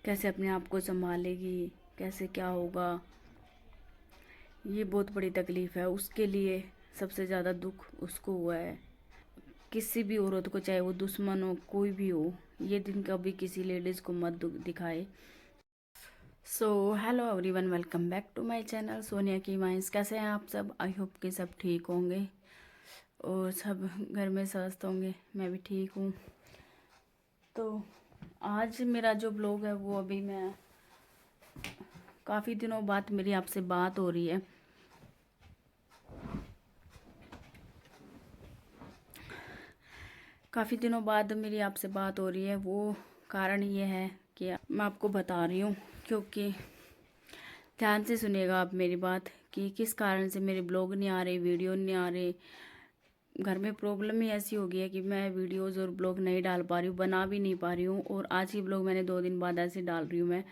कैसे अपने आप को संभालेगी, कैसे क्या होगा। ये बहुत बड़ी तकलीफ़ है उसके लिए। सबसे ज़्यादा दुख उसको हुआ है। किसी भी औरत को, चाहे वो दुश्मन हो, कोई भी हो, ये दिन कभी किसी लेडीज़ को मत दुख दिखाए। So hello everyone, welcome back to my channel Sonia की माइंस। कैसे हैं आप सब? आई होप कि सब ठीक होंगे और सब घर में स्वस्थ होंगे। मैं भी ठीक हूँ। तो आज मेरा जो ब्लॉग है वो अभी मैं काफ़ी दिनों बाद मेरी आपसे बात हो रही है। काफ़ी दिनों बाद मेरी आपसे बात हो रही है। वो कारण ये है कि मैं आपको बता रही हूँ, क्योंकि ध्यान से सुनिएगा आप मेरी बात कि किस कारण से मेरे ब्लॉग नहीं आ रहे, वीडियो नहीं आ रहे। घर में प्रॉब्लम ही ऐसी हो गई है कि मैं वीडियोज़ और ब्लॉग नहीं डाल पा रही हूँ, बना भी नहीं पा रही हूँ। और आज ही ब्लॉग मैंने 2 दिन बाद ऐसे डाल रही हूँ मैं,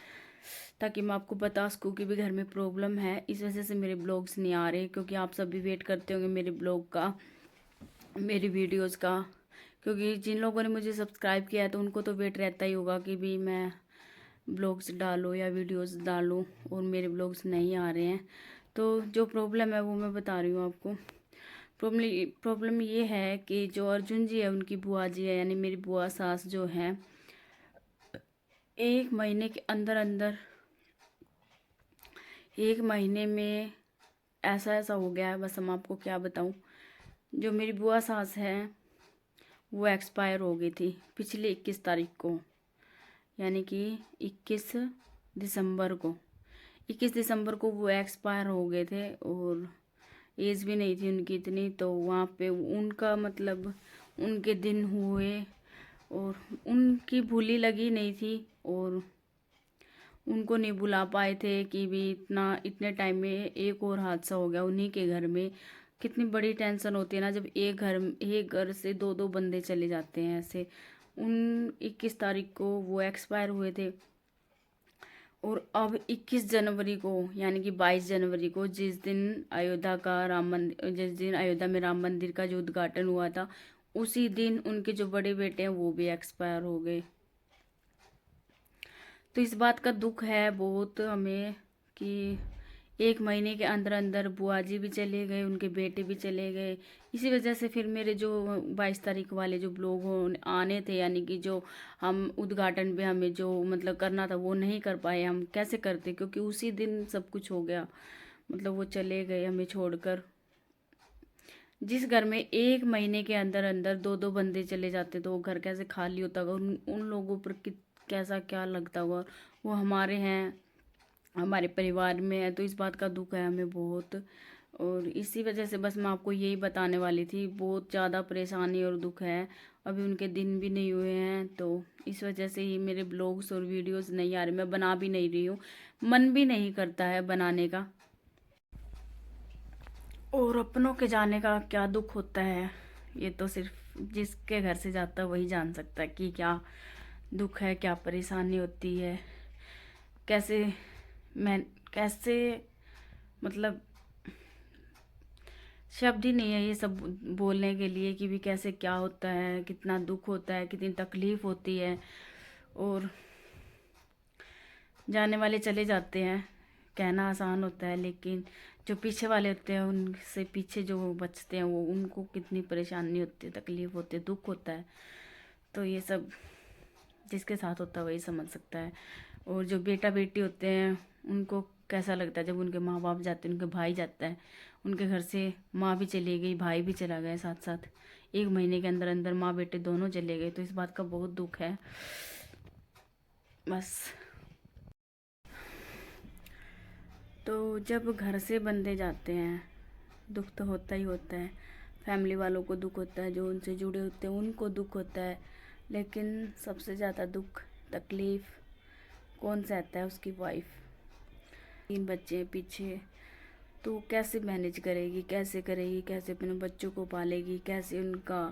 ताकि मैं आपको बता सकूँ कि भी घर में प्रॉब्लम है, इस वजह से मेरे ब्लॉग्स नहीं आ रहे। क्योंकि आप सब भी वेट करते होंगे मेरे ब्लॉग का, मेरी वीडियोज़ का। क्योंकि जिन लोगों ने मुझे सब्सक्राइब किया है तो उनको तो वेट रहता ही होगा कि भी मैं ब्लॉग्स डालूँ या वीडियोज़ डालूँ, और मेरे ब्लॉग्स नहीं आ रहे हैं। तो जो प्रॉब्लम है वो मैं बता रही हूँ आपको। प्रॉब्लम ये है कि जो अर्जुन जी है, उनकी बुआ जी है, यानी मेरी बुआ सास जो हैं, 1 महीने के अंदर अंदर 1 महीने में ऐसा ऐसा हो गया है, बस हम आपको क्या बताऊँ। जो मेरी बुआ सास है वो एक्सपायर हो गई थी पिछले 21 तारीख को, यानी कि 21 दिसंबर को। 21 दिसंबर को वो एक्सपायर हो गए थे, और एज भी नहीं थी उनकी इतनी। तो वहाँ पे उनका मतलब उनके दिन हुए और उनकी भूली लगी नहीं थी, और उनको नहीं बुला पाए थे कि भी इतने टाइम में एक और हादसा हो गया उन्हीं के घर में। कितनी बड़ी टेंशन होती है ना, जब एक घर से दो दो बंदे चले जाते हैं ऐसे। उन 21 तारीख को वो एक्सपायर हुए थे, और अब 21 जनवरी को, यानी कि 22 जनवरी को, जिस दिन अयोध्या में राम मंदिर का जो उद्घाटन हुआ था, उसी दिन उनके जो बड़े बेटे हैं वो भी एक्सपायर हो गए। तो इस बात का दुख है बहुत हमें कि 1 महीने के अंदर अंदर बुआ जी भी चले गए, उनके बेटे भी चले गए। इसी वजह से फिर मेरे जो 22 तारीख वाले जो ब्लॉग आने थे, यानी कि जो हम उद्घाटन पे हमें जो मतलब करना था वो नहीं कर पाए। हम कैसे करते, क्योंकि उसी दिन सब कुछ हो गया। मतलब वो चले गए हमें छोड़कर। जिस घर में 1 महीने के अंदर अंदर दो दो बंदे चले जाते तो वो घर कैसे खाली होता होगा, उन लोगों पर कैसा क्या लगता होगा। वो हमारे हैं, हमारे परिवार में है, तो इस बात का दुख है हमें बहुत। और इसी वजह से बस मैं आपको यही बताने वाली थी। बहुत ज़्यादा परेशानी और दुख है। अभी उनके दिन भी नहीं हुए हैं, तो इस वजह से ही मेरे ब्लॉग्स और वीडियोस नहीं आ रहे। मैं बना भी नहीं रही हूँ, मन भी नहीं करता है बनाने का। और अपनों के जाने का क्या दुख होता है, ये तो सिर्फ जिसके घर से जाता है वही जान सकता है कि क्या दुख है, क्या परेशानी होती है। कैसे मैं कैसे मतलब शब्द ही नहीं है ये सब बोलने के लिए कि भी कैसे क्या होता है, कितना दुख होता है, कितनी तकलीफ होती है। और जाने वाले चले जाते हैं, कहना आसान होता है, लेकिन जो पीछे वाले होते हैं, उनसे पीछे जो बचते हैं, वो उनको कितनी परेशानी होती है, तकलीफ होती है, दुख होता है। तो ये सब जिसके साथ होता है वही समझ सकता है। और जो बेटा बेटी होते हैं उनको कैसा लगता है जब उनके माँ बाप जाते हैं, उनके भाई जाता है। उनके घर से माँ भी चली गई, भाई भी चला गया साथ साथ। 1 महीने के अंदर अंदर माँ बेटे दोनों चले गए, तो इस बात का बहुत दुख है बस। तो जब घर से बंदे जाते हैं, दुख तो होता ही होता है। फैमिली वालों को दुख होता है, जो उनसे जुड़े होते हैं उनको दुख होता है। लेकिन सबसे ज़्यादा दुख तकलीफ़ कौन सहता है? उसकी वाइफ। 3 बच्चे हैं पीछे, तो कैसे मैनेज करेगी, कैसे करेगी, कैसे अपने बच्चों को पालेगी, कैसे उनका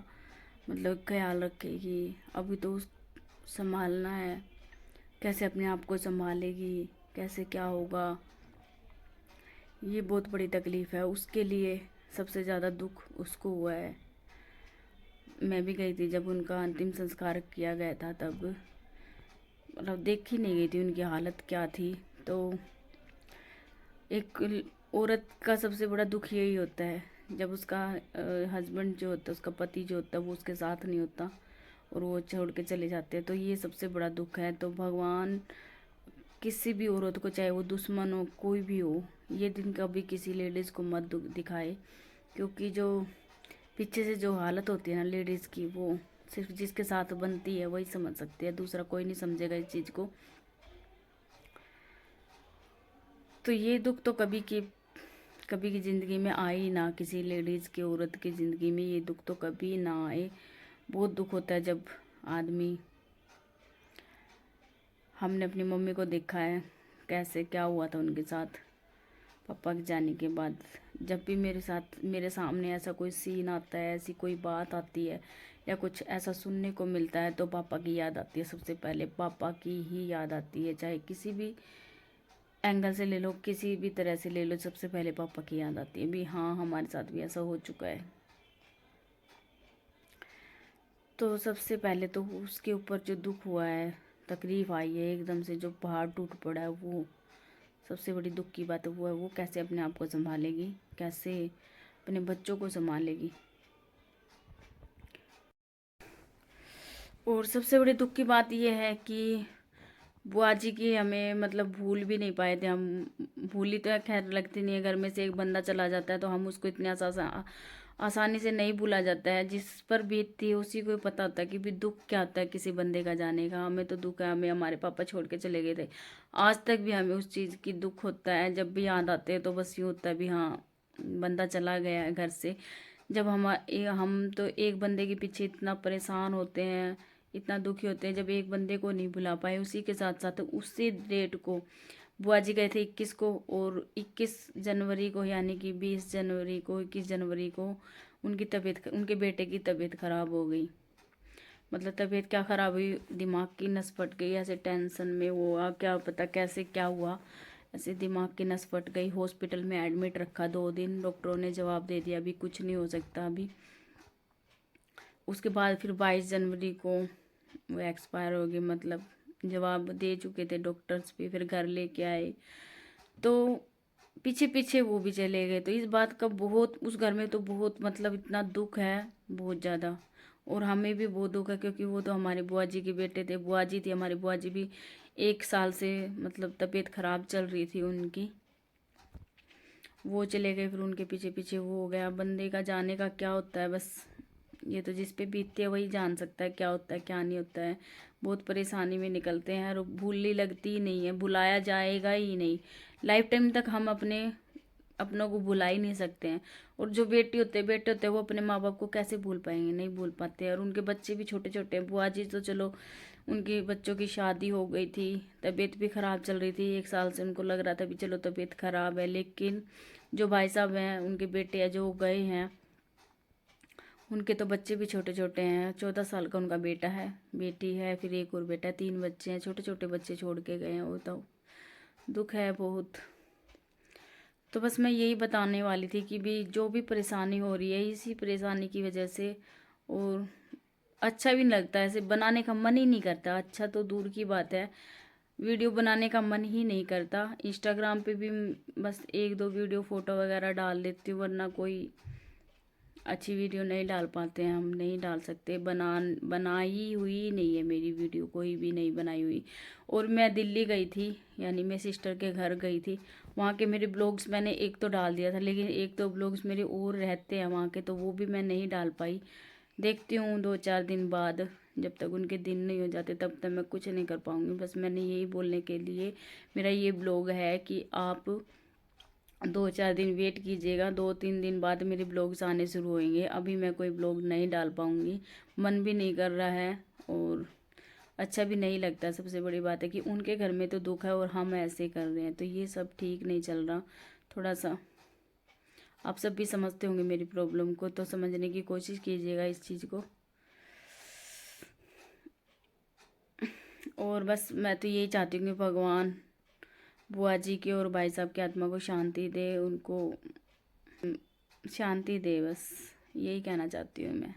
मतलब ख्याल रखेगी। अभी तो संभालना है, कैसे अपने आप को संभालेगी, कैसे क्या होगा। ये बहुत बड़ी तकलीफ़ है उसके लिए। सबसे ज़्यादा दुख उसको हुआ है। मैं भी गई थी जब उनका अंतिम संस्कार किया गया था, तब मतलब देख ही नहीं गई थी उनकी हालत क्या थी। तो एक औरत का सबसे बड़ा दुख यही होता है जब उसका हस्बैंड जो होता है, उसका पति जो होता है वो उसके साथ नहीं होता और वो छोड़ के चले जाते हैं, तो ये सबसे बड़ा दुख है। तो भगवान किसी भी औरत को, चाहे वो दुश्मन हो कोई भी हो, ये दिन कभी किसी लेडीज़ को मत दिखाए, क्योंकि जो पीछे से जो हालत होती है ना लेडीज़ की, वो सिर्फ जिसके साथ बनती है वही समझ सकती है, दूसरा कोई नहीं समझेगा इस चीज़ को। तो ये दुख तो कभी की ज़िंदगी में आए ही ना, किसी लेडीज़ की, औरत की ज़िंदगी में ये दुख तो कभी ना आए। बहुत दुख होता है जब आदमी, हमने अपनी मम्मी को देखा है कैसे क्या हुआ था उनके साथ पापा के जाने के बाद। जब भी मेरे सामने ऐसा कोई सीन आता है, ऐसी कोई बात आती है या कुछ ऐसा सुनने को मिलता है, तो पापा की याद आती है। सबसे पहले पापा की ही याद आती है, चाहे किसी भी एंगल से ले लो, किसी भी तरह से ले लो, सबसे पहले पापा की याद आती है भी हाँ हमारे साथ भी ऐसा हो चुका है। तो सबसे पहले तो उसके ऊपर जो दुख हुआ है, तकलीफ आई है, एकदम से जो पहाड़ टूट पड़ा है, वो सबसे बड़ी दुख की बात है। वो कैसे अपने आप को संभालेगी, कैसे अपने बच्चों को संभालेगी। और सबसे बड़ी दुख की बात यह है कि बुआ जी की हमें मतलब भूल भी नहीं पाए थे हम। भूली तो खैर लगती नहीं है, घर में से एक बंदा चला जाता है तो हम उसको इतने आसानी से नहीं भूला जाता है। जिस पर बीतती है उसी को ही पता होता है कि भी दुख क्या होता है किसी बंदे का जाने का। हमें तो दुख है, हमें हमारे पापा छोड़ के चले गए थे, आज तक भी हमें उस चीज़ की दुख होता है। जब भी याद आते हैं तो बस यूँ होता है भी हाँ बंदा चला गया है घर से। जब हम तो एक बंदे के पीछे इतना परेशान होते हैं, इतना दुखी होते हैं, जब एक बंदे को नहीं भुला पाए। उसी के साथ साथ उसी डेट को बुआ जी गए थे 21 को, और 21 जनवरी को यानी कि 20 जनवरी को, 21 जनवरी को उनके बेटे की तबीयत खराब हो गई। मतलब तबीयत क्या खराब हुई, दिमाग की नस फट गई, ऐसे टेंशन में हुआ, क्या पता कैसे क्या हुआ, ऐसे दिमाग की नस फट गई। हॉस्पिटल में एडमिट रखा 2 दिन, डॉक्टरों ने जवाब दे दिया अभी कुछ नहीं हो सकता अभी। उसके बाद फिर 22 जनवरी को वो एक्सपायर हो गई, मतलब जवाब दे चुके थे डॉक्टर्स भी, फिर घर लेके आए। तो पीछे पीछे वो भी चले गए। तो इस बात का बहुत, उस घर में तो बहुत मतलब इतना दुख है, बहुत ज़्यादा। और हमें भी बहुत दुख है क्योंकि वो तो हमारे बुआ जी के बेटे थे। बुआ जी थी हमारी, बुआ जी भी 1 साल से मतलब तबीयत खराब चल रही थी उनकी, वो चले गए, फिर उनके पीछे पीछे वो हो गया। बंदे का जाने का क्या होता है, बस ये तो जिस पे बीतती है वही जान सकता है क्या होता है क्या नहीं होता है। बहुत परेशानी में निकलते हैं और भूलने लगती ही नहीं है, भुलाया जाएगा ही नहीं। लाइफ टाइम तक हम अपनों को भुला ही नहीं सकते हैं। और जो बेटे होते हैं वो अपने माँ बाप को कैसे भूल पाएंगे, नहीं भूल पाते हैं। और उनके बच्चे भी छोटे छोटे हैं। बुआ जी तो चलो उनके बच्चों की शादी हो गई थी, तबीयत भी ख़राब चल रही थी, 1 साल से उनको लग रहा था भी चलो तबीयत ख़राब है। लेकिन जो भाई साहब हैं, उनके बेटे हैं जो गए हैं, उनके तो बच्चे भी छोटे छोटे हैं। 14 साल का उनका बेटा है, बेटी है, फिर एक और बेटा है, 3 बच्चे हैं, छोटे छोटे बच्चे छोड़ के गए हैं। वो तो दुख है बहुत। तो बस मैं यही बताने वाली थी कि भी जो भी परेशानी हो रही है इसी परेशानी की वजह से। और अच्छा भी नहीं लगता, ऐसे बनाने का मन ही नहीं करता। अच्छा तो दूर की बात है, वीडियो बनाने का मन ही नहीं करता। इंस्टाग्राम पे भी बस 1-2 वीडियो फ़ोटो वगैरह डाल देती हूँ, वरना कोई अच्छी वीडियो नहीं डाल पाते हैं, हम नहीं डाल सकते। बनाई हुई नहीं है मेरी वीडियो, कोई भी नहीं बनाई हुई। और मैं दिल्ली गई थी, यानी मैं सिस्टर के घर गई थी, वहाँ के मेरे ब्लॉग्स मैंने एक तो डाल दिया था, लेकिन 1-2 ब्लॉग्स मेरे और रहते हैं वहाँ के, तो वो भी मैं नहीं डाल पाई। देखती हूँ 2-4 दिन बाद, जब तक उनके दिन नहीं हो जाते तब तक मैं कुछ नहीं कर पाऊँगी। बस मैंने यही बोलने के लिए मेरा ये ब्लॉग है कि आप 2-4 दिन वेट कीजिएगा, 2-3 दिन बाद मेरे ब्लॉग्स आने शुरू होंगे। अभी मैं कोई ब्लॉग नहीं डाल पाऊँगी, मन भी नहीं कर रहा है और अच्छा भी नहीं लगता। सबसे बड़ी बात है कि उनके घर में तो दुख है और हम ऐसे कर रहे हैं, तो ये सब ठीक नहीं चल रहा। थोड़ा सा आप सब भी समझते होंगे मेरी प्रॉब्लम को, तो समझने की कोशिश कीजिएगा इस चीज़ को। और बस मैं तो यही चाहती हूँ कि भगवान बुआ जी की और भाई साहब की आत्मा को शांति दे, उनको शांति दे, बस यही कहना चाहती हूँ मैं।